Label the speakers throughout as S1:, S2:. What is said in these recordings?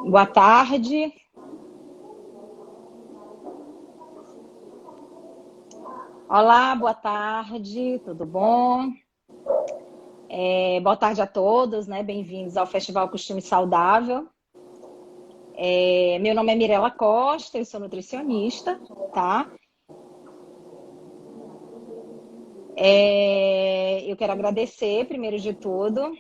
S1: Boa tarde. Olá, boa tarde, tudo bom? Boa tarde a todos, né? Bem-vindos ao Festival Costume Saudável. Meu nome é Mirela Costa, eu sou nutricionista, tá? Eu quero agradecer, primeiro de tudo,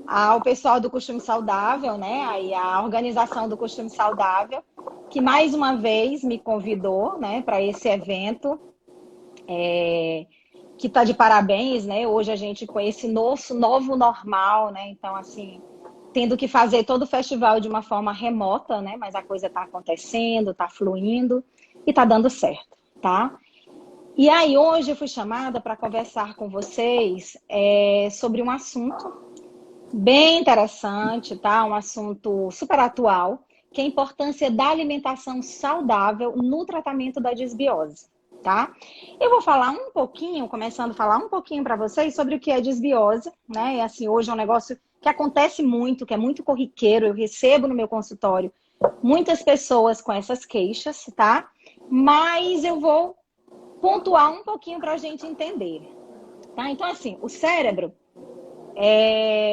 S1: ao pessoal do Costume Saudável, né? Aí a organização do Costume Saudável, que mais uma vez me convidou, né, para esse evento. Que está de parabéns, né? Hoje a gente com esse novo normal, né? Então, assim, tendo que fazer todo o festival de uma forma remota, né? Mas a coisa está acontecendo, está fluindo e está dando certo, tá? E aí, hoje eu fui chamada para conversar com vocês sobre um assunto bem interessante, tá? Um assunto super atual, que é a importância da alimentação saudável no tratamento da disbiose, tá? Eu vou falar um pouquinho, começando a falar um pouquinho para vocês sobre o que é disbiose, né? E assim, hoje é um negócio que acontece muito, que é muito corriqueiro, eu recebo no meu consultório muitas pessoas com essas queixas, tá? Mas eu vou pontuar um pouquinho para a gente entender, tá? Então, assim,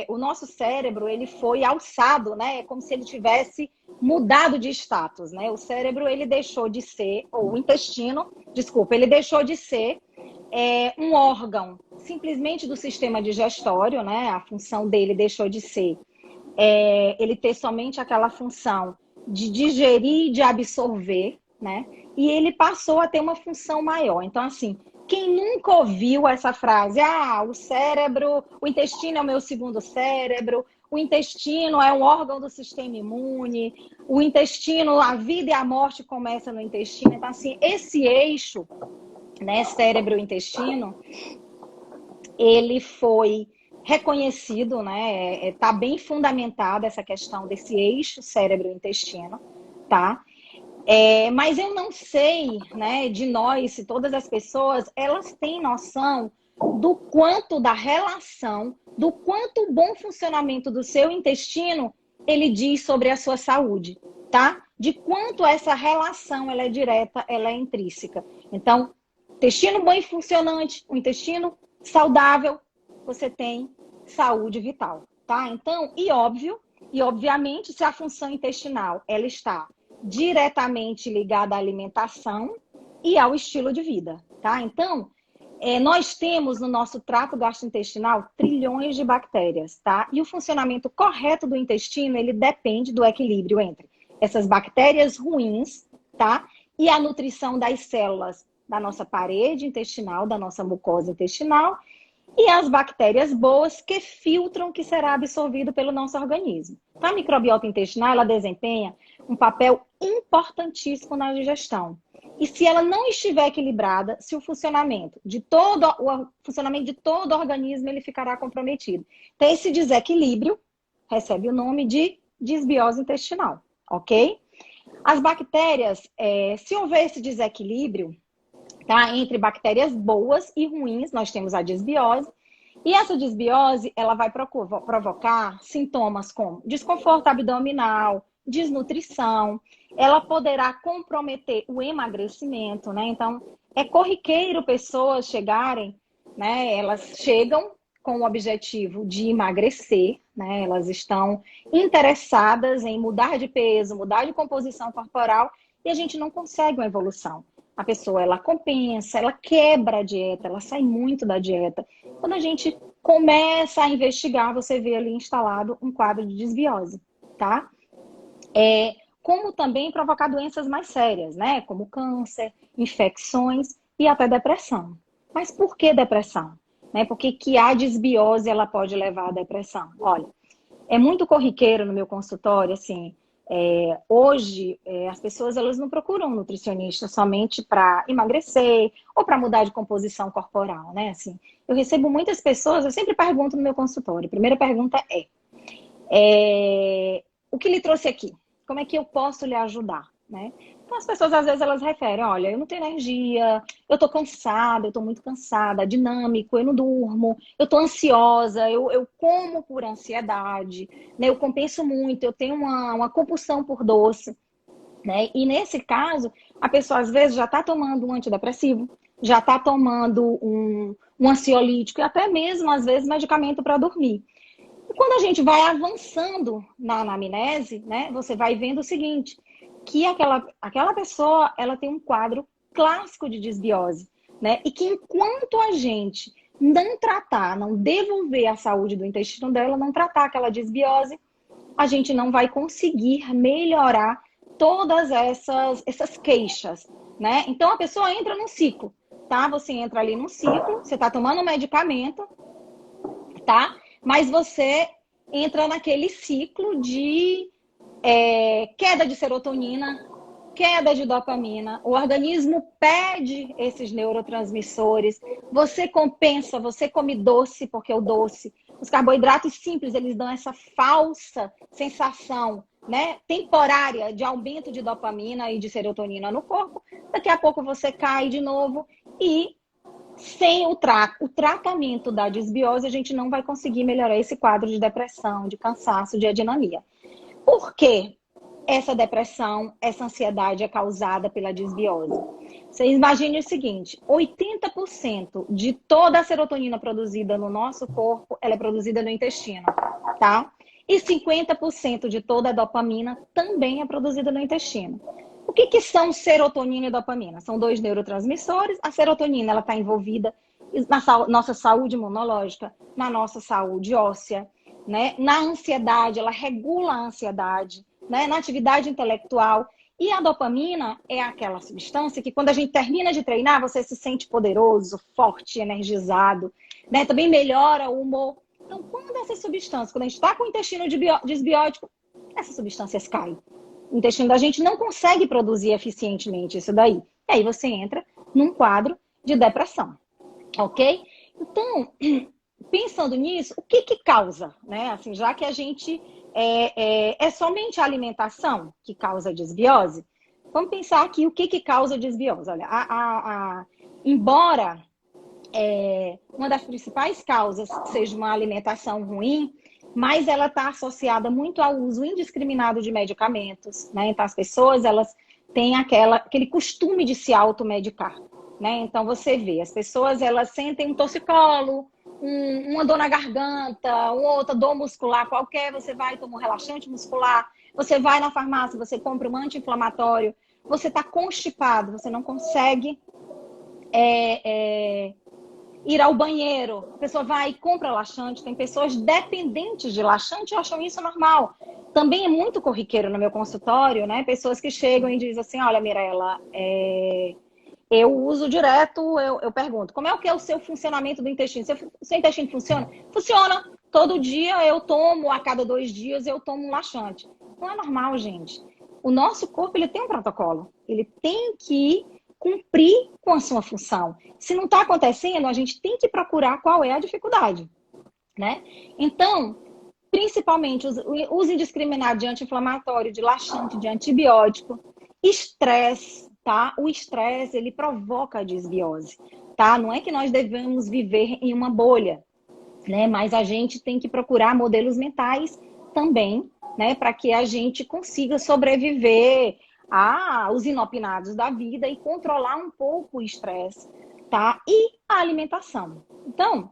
S1: o nosso cérebro, ele foi alçado, né? É como se ele tivesse mudado de status, né? O cérebro, ele deixou de ser, ou o intestino, desculpa, ele deixou de ser um órgão simplesmente do sistema digestório, né? A função dele deixou de ser ele ter somente aquela função de digerir e de absorver, né? E ele passou a ter uma função maior. Então, assim, quem nunca ouviu essa frase, o cérebro, o intestino é o meu segundo cérebro, o intestino é um órgão do sistema imune, o intestino, a vida e a morte começa no intestino. Então, assim, esse eixo, né, cérebro-intestino, ele foi reconhecido, né? Tá bem fundamentada essa questão desse eixo cérebro-intestino, tá? Mas eu não sei, né, de nós, se todas as pessoas, elas têm noção do quanto da relação, do quanto o bom funcionamento do seu intestino ele diz sobre a sua saúde, tá? De quanto essa relação ela é direta, ela é intrínseca. Então, intestino bom e funcionante, o intestino saudável, você tem saúde vital, tá? Então, obviamente, se a função intestinal ela está diretamente ligada à alimentação e ao estilo de vida, tá? Então, nós temos no nosso trato gastrointestinal trilhões de bactérias, tá? E o funcionamento correto do intestino, ele depende do equilíbrio entre essas bactérias ruins, tá? E a nutrição das células da nossa parede intestinal, da nossa mucosa intestinal, e as bactérias boas que filtram o que será absorvido pelo nosso organismo. Então, a microbiota intestinal, ela desempenha um papel importantíssimo na digestão. E se ela não estiver equilibrada, se o funcionamento de todo o organismo ele ficará comprometido. Então, esse desequilíbrio recebe o nome de disbiose intestinal, ok? As bactérias, se houver esse desequilíbrio, tá, entre bactérias boas e ruins, nós temos a disbiose. E essa disbiose, ela vai provocar sintomas como desconforto abdominal, desnutrição, ela poderá comprometer o emagrecimento, né? Então, é corriqueiro pessoas chegarem, né? Elas chegam com o objetivo de emagrecer, né? Elas estão interessadas em mudar de peso, mudar de composição corporal, e a gente não consegue uma evolução. A pessoa, ela compensa, ela quebra a dieta, ela sai muito da dieta. Quando a gente começa a investigar, você vê ali instalado um quadro de desbiose, tá? Como também provocar doenças mais sérias, né? Como câncer, infecções e até depressão. Mas por que depressão? Né? Porque que a desbiose ela pode levar à depressão? Olha, é muito corriqueiro no meu consultório, assim, hoje as pessoas elas não procuram um nutricionista somente para emagrecer ou para mudar de composição corporal, né? Assim, eu recebo muitas pessoas, eu sempre pergunto no meu consultório. A primeira pergunta o que lhe trouxe aqui? Como é que eu posso lhe ajudar, né? Então, as pessoas, às vezes, elas referem, olha, eu não tenho energia, eu tô cansada, eu tô muito cansada, dinâmico, eu não durmo, eu tô ansiosa, eu como por ansiedade, né? Eu compenso muito, eu tenho uma compulsão por doce, né? E nesse caso, a pessoa, às vezes, já está tomando um antidepressivo, já está tomando um ansiolítico e até mesmo, às vezes, medicamento para dormir. E quando a gente vai avançando na anamnese, né, você vai vendo o seguinte, que aquela pessoa, ela tem um quadro clássico de disbiose, né? E que enquanto a gente não tratar, não devolver a saúde do intestino dela, não tratar aquela disbiose, a gente não vai conseguir melhorar todas essas queixas, né? Então a pessoa entra num ciclo, tá? Você entra ali num ciclo, você tá tomando um medicamento, tá? Mas você entra naquele ciclo de queda de serotonina, queda de dopamina. O organismo pede esses neurotransmissores. Você compensa, você come doce, porque o doce, os carboidratos simples, eles dão essa falsa sensação, né, temporária de aumento de dopamina e de serotonina no corpo. Daqui a pouco você cai de novo e sem o tratamento da disbiose, a gente não vai conseguir melhorar esse quadro de depressão, de cansaço, de adinamia. Por quê? Essa depressão, essa ansiedade é causada pela disbiose. Você imagine o seguinte, 80% de toda a serotonina produzida no nosso corpo, ela é produzida no intestino, tá? E 50% de toda a dopamina também é produzida no intestino. O que são serotonina e dopamina? São dois neurotransmissores. A serotonina ela está envolvida na nossa saúde imunológica, na nossa saúde óssea, né? Na ansiedade, ela regula a ansiedade, né? Na atividade intelectual. E a dopamina é aquela substância que quando a gente termina de treinar, você se sente poderoso, forte, energizado, né? Também melhora o humor. Então, quando essa substância, quando a gente está com o intestino disbiótico, essas substâncias caem. O intestino da gente não consegue produzir eficientemente isso daí. E aí você entra num quadro de depressão, ok? Então, pensando nisso, o que causa, né? Assim, já que a gente é somente a alimentação que causa desbiose, vamos pensar aqui o que causa desbiose. Olha, embora uma das principais causas seja uma alimentação ruim, mas ela está associada muito ao uso indiscriminado de medicamentos, né? Então as pessoas elas têm aquele costume de se automedicar, né? Então você vê, as pessoas elas sentem um torcicolo, uma dor na garganta, uma outra dor muscular qualquer, você vai tomar um relaxante muscular, você vai na farmácia, você compra um anti-inflamatório, você está constipado, você não consegue ir ao banheiro, a pessoa vai e compra laxante, tem pessoas dependentes de laxante e acham isso normal. Também é muito corriqueiro no meu consultório, né? Pessoas que chegam e dizem assim, olha, Mirella, eu uso direto, eu pergunto, como é o que é o seu funcionamento do intestino? Seu intestino funciona? Funciona. Todo dia eu tomo, a cada 2 dias eu tomo um laxante. Não é normal, gente. O nosso corpo ele tem um protocolo. Ele tem que cumprir com a sua função. Se não está acontecendo, a gente tem que procurar qual é a dificuldade, né? Então, principalmente o uso indiscriminado de anti-inflamatório, de laxante, de antibiótico, estresse, tá? O estresse, ele provoca a disbiose, tá? Não é que nós devemos viver em uma bolha, né? Mas a gente tem que procurar modelos mentais também, né? Para que a gente consiga sobreviver aos inopinados da vida e controlar um pouco o estresse, tá? E a alimentação. Então,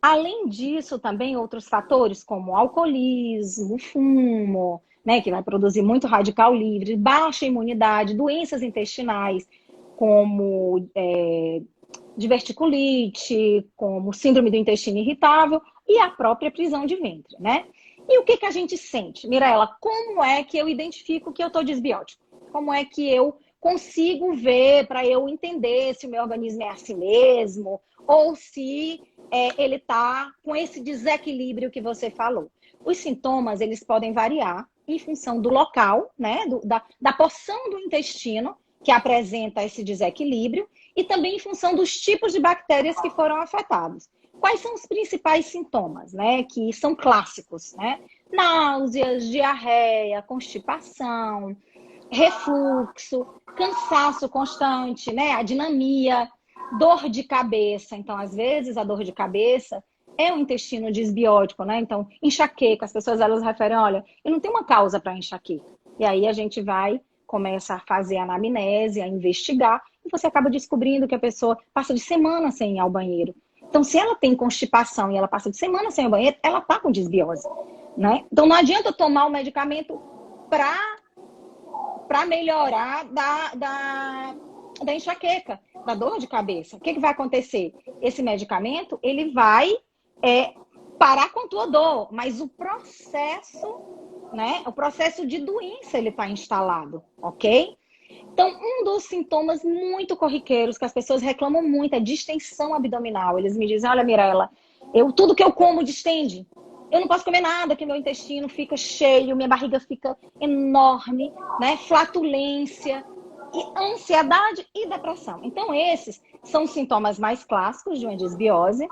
S1: além disso, também outros fatores como o alcoolismo, o fumo, né, que vai produzir muito radical livre, baixa imunidade, doenças intestinais, como diverticulite, como síndrome do intestino irritável e a própria prisão de ventre, né? E o que a gente sente? Mirella, como é que eu identifico que eu estou disbiótico? Como é que eu consigo ver para eu entender se o meu organismo é assim mesmo ou se ele está com esse desequilíbrio que você falou? Os sintomas, eles podem variar em função do local, né? Da porção do intestino que apresenta esse desequilíbrio e também em função dos tipos de bactérias que foram afetados. Quais são os principais sintomas, né? Que são clássicos, né? Náuseas, diarreia, constipação, refluxo, cansaço constante, né? Adinamia, dor de cabeça. Então, às vezes, a dor de cabeça é um intestino disbiótico, né? Então, enxaqueca, as pessoas elas referem, olha, eu não tenho uma causa para enxaqueca. E aí a gente começa a fazer a anamnese, a investigar, e você acaba descobrindo que a pessoa passa de semana sem ir ao banheiro. Então, se ela tem constipação e ela passa de semana sem ir ao banheiro, ela está com disbiose, né? Então, não adianta tomar o medicamento para melhorar da enxaqueca, da dor de cabeça. O que vai acontecer? Esse medicamento, ele vai parar com a tua dor, mas o processo, né? O processo de doença, ele está instalado, ok? Então, um dos sintomas muito corriqueiros que as pessoas reclamam muito é distensão abdominal. Eles me dizem, olha, Mirella, tudo que eu como distende. Eu não posso comer nada, que meu intestino fica cheio, minha barriga fica enorme, né? Flatulência, e ansiedade e depressão. Então, esses são os sintomas mais clássicos de uma disbiose,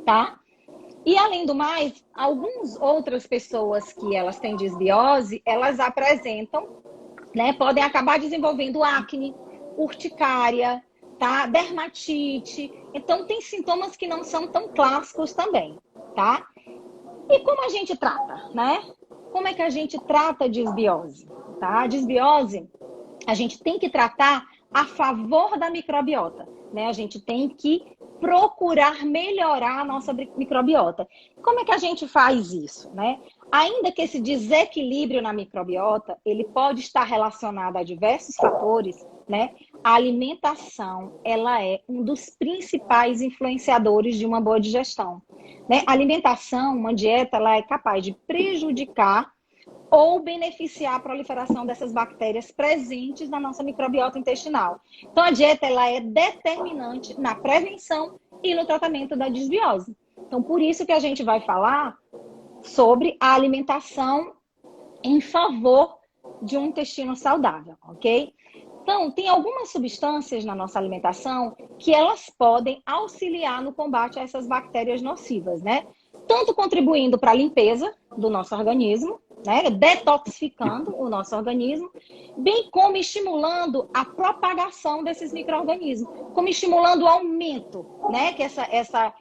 S1: tá? E, além do mais, algumas outras pessoas que elas têm disbiose, elas apresentam, né? Podem acabar desenvolvendo acne, urticária, tá? Dermatite. Então, tem sintomas que não são tão clássicos também, tá? E como a gente trata, né? Como é que a gente trata a disbiose? Tá? A disbiose, a gente tem que tratar a favor da microbiota, né? A gente tem que procurar melhorar a nossa microbiota. Como é que a gente faz isso, né? Ainda que esse desequilíbrio na microbiota, ele pode estar relacionado a diversos fatores, né? A alimentação, ela é um dos principais influenciadores de uma boa digestão, né? A alimentação, uma dieta, ela é capaz de prejudicar ou beneficiar a proliferação dessas bactérias presentes na nossa microbiota intestinal. Então, a dieta ela é determinante na prevenção e no tratamento da disbiose. Então, por isso que a gente vai falar sobre a alimentação em favor de um intestino saudável, ok? Então, tem algumas substâncias na nossa alimentação que elas podem auxiliar no combate a essas bactérias nocivas, né? Tanto contribuindo para a limpeza do nosso organismo, né? Detoxificando o nosso organismo, bem como estimulando a propagação desses micro-organismos, como estimulando o aumento, né? Que essa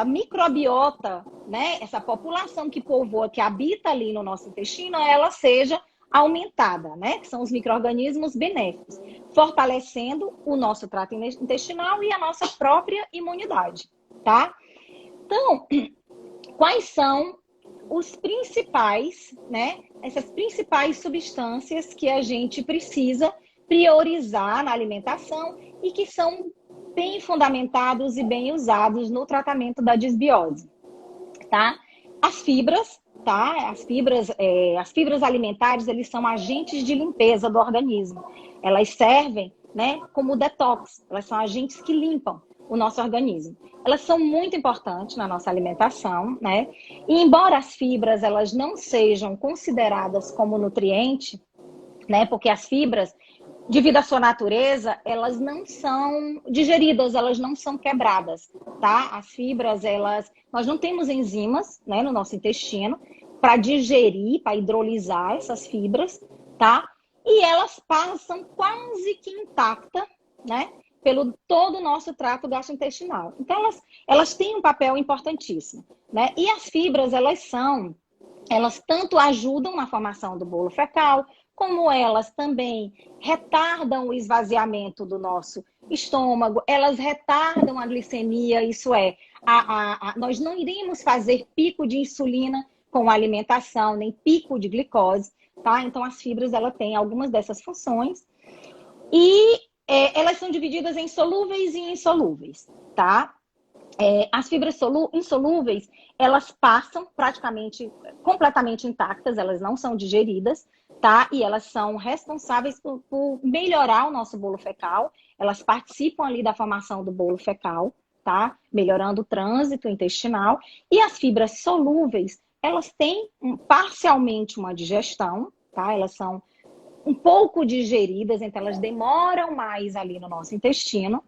S1: microbiota, né? Essa população que povoa, que habita ali no nosso intestino, ela seja aumentada, né? Que são os micro-organismos benéficos, fortalecendo o nosso trato intestinal e a nossa própria imunidade, tá? Então, quais são os principais, né? Essas principais substâncias que a gente precisa priorizar na alimentação e que são bem fundamentados e bem usados no tratamento da disbiose, tá? As fibras, tá? As fibras alimentares, eles são agentes de limpeza do organismo. Elas servem, né, como detox. Elas são agentes que limpam o nosso organismo. Elas são muito importantes na nossa alimentação, né? E embora as fibras elas não sejam consideradas como nutriente, né? Porque as fibras, devido à sua natureza, elas não são digeridas, elas não são quebradas, tá? As fibras, nós não temos enzimas, né, no nosso intestino para digerir, para hidrolisar essas fibras, tá? E elas passam quase que intacta, né, pelo todo o nosso trato gastrointestinal. Então, elas têm um papel importantíssimo, né? E as fibras, elas tanto ajudam na formação do bolo fecal, como elas também retardam o esvaziamento do nosso estômago, elas retardam a glicemia, isso é, nós não iremos fazer pico de insulina com a alimentação, nem pico de glicose, tá? Então, as fibras, ela têm algumas dessas funções e elas são divididas em solúveis e insolúveis, tá? As fibras insolúveis, elas passam praticamente completamente intactas, elas não são digeridas, tá? E elas são responsáveis por melhorar o nosso bolo fecal, elas participam ali da formação do bolo fecal, tá? Melhorando o trânsito intestinal. E as fibras solúveis, elas têm parcialmente uma digestão, tá? Elas são um pouco digeridas, então elas demoram mais ali no nosso intestino,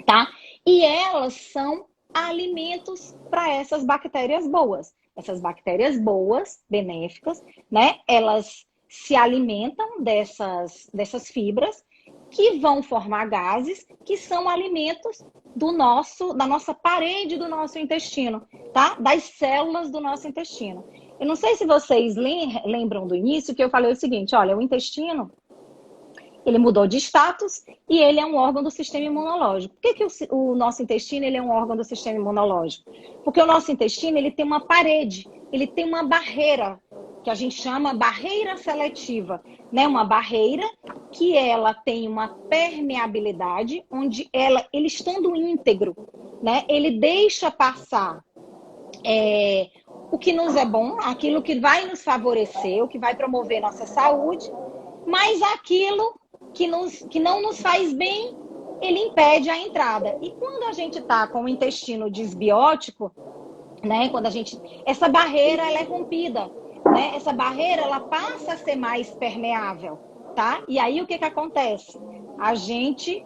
S1: tá? E elas são alimentos para essas bactérias boas. Essas bactérias boas, benéficas, né? Elas se alimentam dessas fibras que vão formar gases que são alimentos da nossa parede do nosso intestino, tá? Das células do nosso intestino. Eu não sei se vocês lembram do início que eu falei o seguinte, olha, o intestino, ele mudou de status e ele é um órgão do sistema imunológico. Por que o nosso intestino ele é um órgão do sistema imunológico? Porque o nosso intestino ele tem uma parede, ele tem uma barreira, que a gente chama barreira seletiva, né? Uma barreira que ela tem uma permeabilidade, onde ele estando íntegro, né? Ele deixa passar o que nos é bom, aquilo que vai nos favorecer, o que vai promover nossa saúde, mas aquilo que não nos faz bem, ele impede a entrada. E quando a gente está com o intestino disbiótico, né? Essa barreira ela é rompida, né? Essa barreira ela passa a ser mais permeável, tá? E aí o que acontece? A gente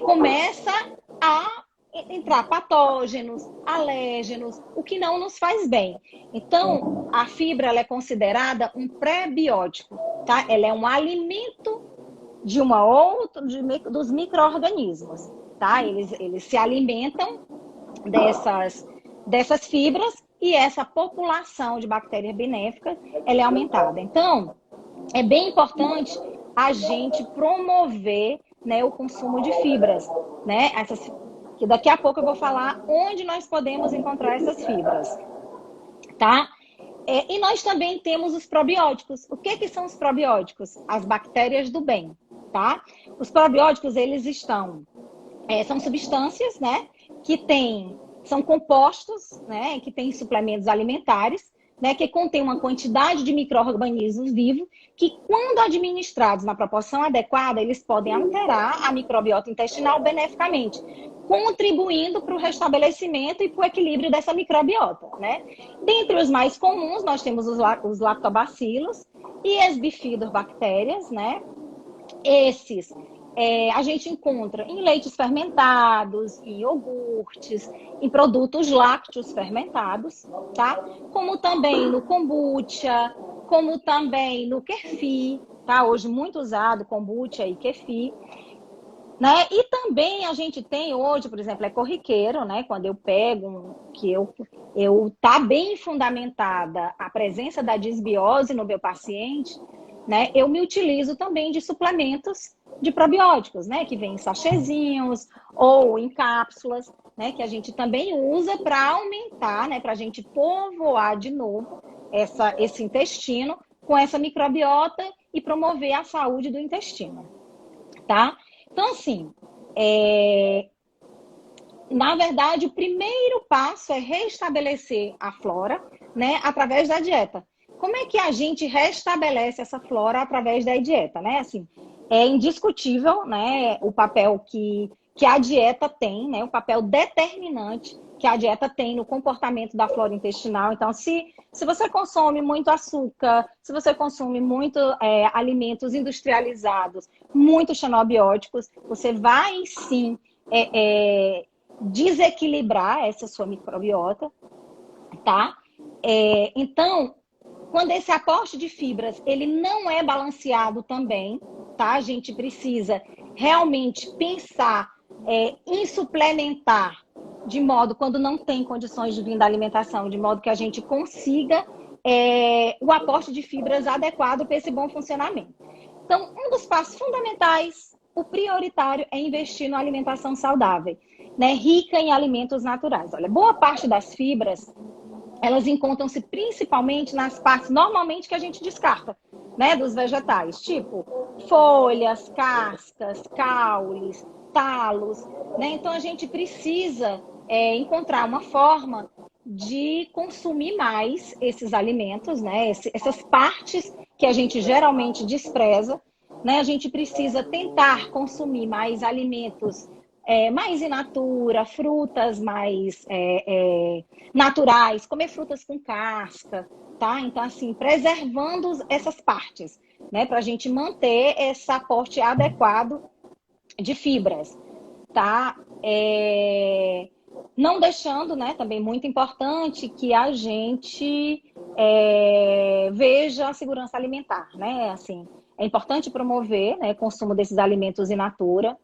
S1: começa a entrar patógenos, alérgenos, o que não nos faz bem. Então, a fibra ela é considerada um pré-biótico, tá? Ela é um alimento dos micro-organismos, tá? Eles se alimentam dessas fibras e essa população de bactérias benéficas ela é aumentada. Então, é bem importante a gente promover, né, o consumo de fibras, né? Que daqui a pouco eu vou falar onde nós podemos encontrar essas fibras, tá? E nós também temos os probióticos. O que são os probióticos? As bactérias do bem, tá? Os probióticos, eles são substâncias, né, são compostos, né, que têm suplementos alimentares, né, que contém uma quantidade de micro-organismos vivos que, quando administrados na proporção adequada, eles podem alterar a microbiota intestinal beneficamente, contribuindo para o restabelecimento e para o equilíbrio dessa microbiota, né? Dentre os mais comuns, nós temos os lactobacilos e as bifidobactérias, né? Esses a gente encontra em leites fermentados, em iogurtes, em produtos lácteos fermentados, tá? Como também no kombucha, como também no kefir, tá? Hoje muito usado kombucha e kefir, né? E também a gente tem hoje, por exemplo, é corriqueiro, né? Quando eu pego tá bem fundamentada a presença da disbiose no meu paciente, né? Eu me utilizo também de suplementos de probióticos, né? Que vem em sachêzinhos ou em cápsulas, né? Que a gente também usa para aumentar, né? Para a gente povoar de novo esse intestino com essa microbiota e promover a saúde do intestino, tá? Então, assim, na verdade, o primeiro passo é restabelecer a flora, né? Através da dieta. Como é que a gente restabelece essa flora através da dieta, né? Assim, é indiscutível, né, o papel que a dieta tem, né, o papel determinante que a dieta tem no comportamento da flora intestinal. Então, se você consome muito açúcar, se você consome muito alimentos industrializados, muito xenobióticos, você vai sim desequilibrar essa sua microbiota, tá? Então, quando esse aporte de fibras ele não é balanceado também, tá? A gente precisa realmente pensar em suplementar de modo, quando não tem condições de vir da alimentação, de modo que a gente consiga o aporte de fibras adequado para esse bom funcionamento. Então, um dos passos fundamentais, o prioritário, é investir na alimentação saudável, né? Rica em alimentos naturais. Olha, boa parte das fibras elas encontram-se principalmente nas partes normalmente que a gente descarta, né, dos vegetais, tipo folhas, cascas, caules, talos, né? Então a gente precisa encontrar uma forma de consumir mais esses alimentos, né? Essas partes que a gente geralmente despreza, né? A gente precisa tentar consumir mais alimentos mais in natura, frutas mais naturais, comer frutas com casca, tá? Então, assim, preservando essas partes, né? Para a gente manter esse aporte adequado de fibras, tá? Não deixando, né? Também muito importante que a gente veja a segurança alimentar, né? Assim, é importante promover, né, o consumo desses alimentos in natura,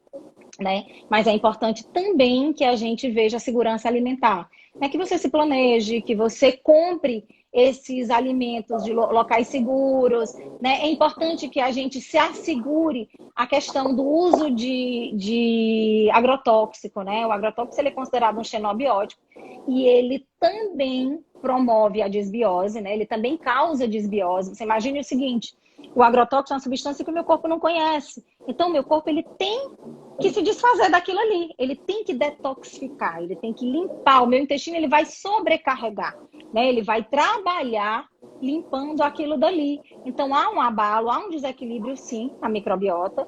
S1: né? Mas é importante também que a gente veja a segurança alimentar, né? Que você se planeje, que você compre esses alimentos de locais seguros, né? É importante que a gente se assegure a questão do uso de agrotóxico, né? O agrotóxico ele é considerado um xenobiótico e ele também promove a desbiose, né? Ele também causa desbiose. Você imagine o seguinte: o agrotóxico é uma substância que o meu corpo não conhece. Então, o meu corpo ele tem que se desfazer daquilo ali. Ele tem que detoxificar, ele tem que limpar. O meu intestino ele vai sobrecarregar, né? Ele vai trabalhar limpando aquilo dali. Então, há um abalo, há um desequilíbrio, sim, na microbiota,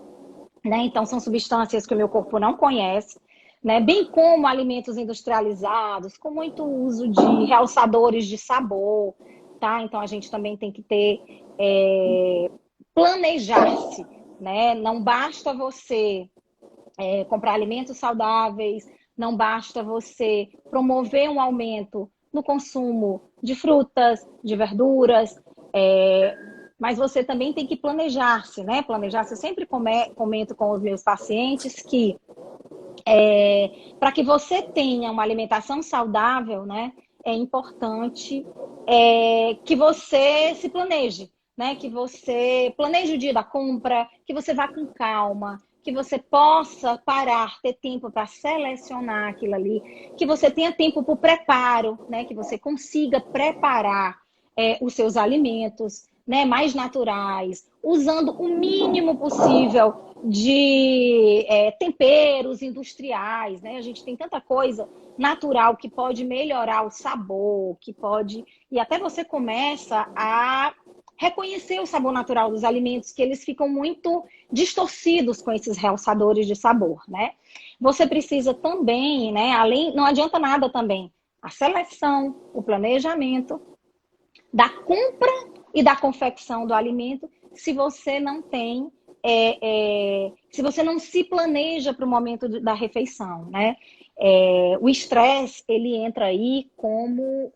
S1: né? Então, são substâncias que o meu corpo não conhece, né? Bem como alimentos industrializados, com muito uso de realçadores de sabor, tá? Então, a gente também tem que ter, planejar-se, né? Não basta você comprar alimentos saudáveis, não basta você promover um aumento no consumo de frutas, de verduras, mas você também tem que planejar-se, né? Planejar-se, eu sempre comento com os meus pacientes que para que você tenha uma alimentação saudável, né, é importante que você se planeje, né? Que você planeje o dia da compra, que você vá com calma, que você possa parar, ter tempo para selecionar aquilo ali, que você tenha tempo para o preparo, né? Que você consiga preparar os seus alimentos, né, mais naturais, usando o mínimo possível de temperos industriais, né? A gente tem tanta coisa natural que pode melhorar o sabor, que pode... E até você começa a reconhecer o sabor natural dos alimentos, que eles ficam muito distorcidos com esses realçadores de sabor, né? Você precisa também, né, além, não adianta nada também, a seleção, o planejamento da compra e da confecção do alimento, se você não tem, se você não se planeja para o momento da refeição, né? O estresse, ele entra aí como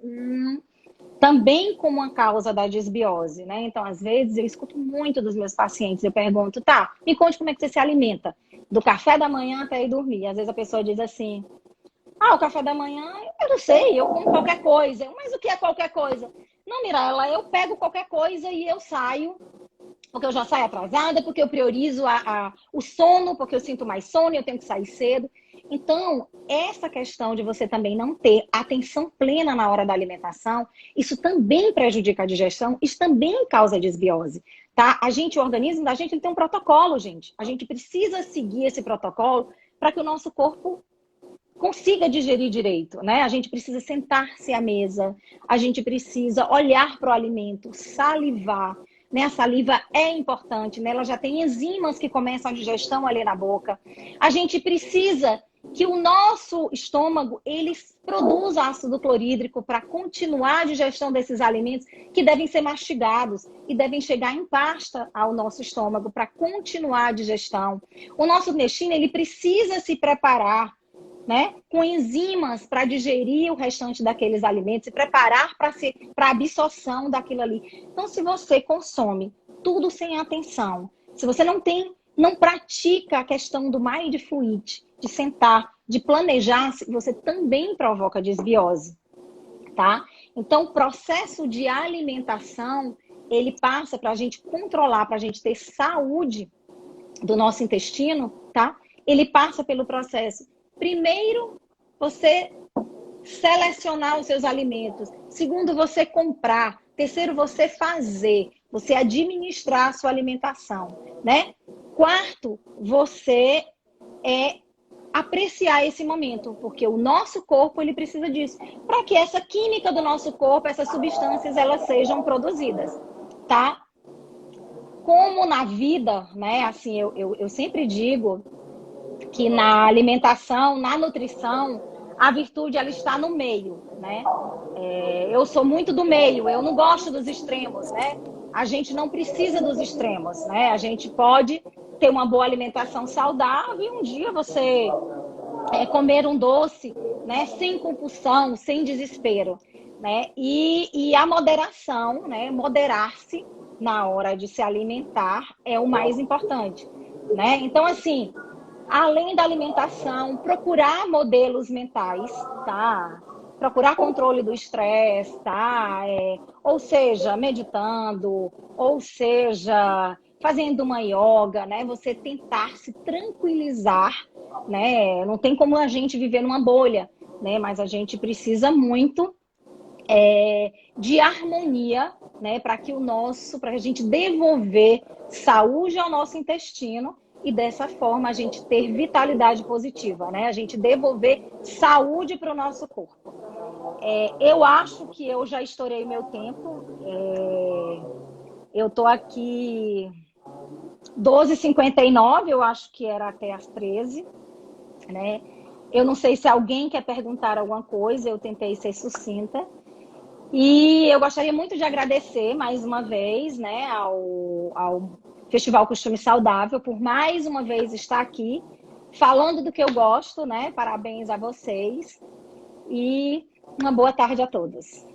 S1: também como uma causa da desbiose, né? Então, às vezes, eu escuto muito dos meus pacientes, eu pergunto, tá, me conte como é que você se alimenta, do café da manhã até ir dormir. Às vezes a pessoa diz assim, o café da manhã, eu não sei, eu como qualquer coisa. Mas o que é qualquer coisa? Não, Mirella, eu pego qualquer coisa e eu saio, porque eu já saio atrasada, porque eu priorizo o sono, porque eu sinto mais sono e eu tenho que sair cedo. Então, essa questão de você também não ter atenção plena na hora da alimentação, isso também prejudica a digestão, isso também causa desbiose, tá? O organismo da gente, ele tem um protocolo, gente. A gente precisa seguir esse protocolo para que o nosso corpo consiga digerir direito, né? A gente precisa sentar-se à mesa, a gente precisa olhar para o alimento, salivar, né? A saliva é importante, né? Ela já tem enzimas que começam a digestão ali na boca. A gente precisa que o nosso estômago, ele produza ácido clorídrico para continuar a digestão desses alimentos que devem ser mastigados e devem chegar em pasta ao nosso estômago para continuar a digestão. O nosso intestino, ele precisa se preparar, né, com enzimas para digerir o restante daqueles alimentos e preparar para a absorção daquilo ali. Então, se você consome tudo sem atenção, se você não pratica a questão do mindfulness, de sentar, de planejar, você também provoca desbiose, tá? Então, o processo de alimentação, ele passa para a gente controlar, para a gente ter saúde do nosso intestino, tá? Ele passa pelo processo. Primeiro, você selecionar os seus alimentos. Segundo, você comprar. Terceiro, você fazer. Você administrar a sua alimentação, né? Quarto, você apreciar esse momento, porque o nosso corpo, ele precisa disso. Para que essa química do nosso corpo, essas substâncias, elas sejam produzidas, tá? Como na vida, né? Assim, eu sempre digo que na alimentação, na nutrição, a virtude ela está no meio, né? Eu sou muito do meio, eu não gosto dos extremos, né? A gente não precisa dos extremos, né? A gente pode ter uma boa alimentação saudável e um dia você comer um doce, né? Sem compulsão, sem desespero. né? E a moderação, né? Moderar-se na hora de se alimentar é o mais importante, né? Então, assim, além da alimentação, procurar modelos mentais, tá? Procurar controle do estresse, tá? Ou seja, meditando, ou seja, fazendo uma yoga, né? Você tentar se tranquilizar, né? Não tem como a gente viver numa bolha, né? Mas a gente precisa muito de harmonia, né? Para a gente devolver saúde ao nosso intestino e dessa forma a gente ter vitalidade positiva, né? A gente devolver saúde para o nosso corpo. Eu acho que eu já estourei meu tempo. Eu estou aqui 12h59, eu acho que era até as 13, né? Eu não sei se alguém quer perguntar alguma coisa, eu tentei ser sucinta. E eu gostaria muito de agradecer mais uma vez, né, ao Festival Costume Saudável por mais uma vez estar aqui falando do que eu gosto, né? Parabéns a vocês e uma boa tarde a todos.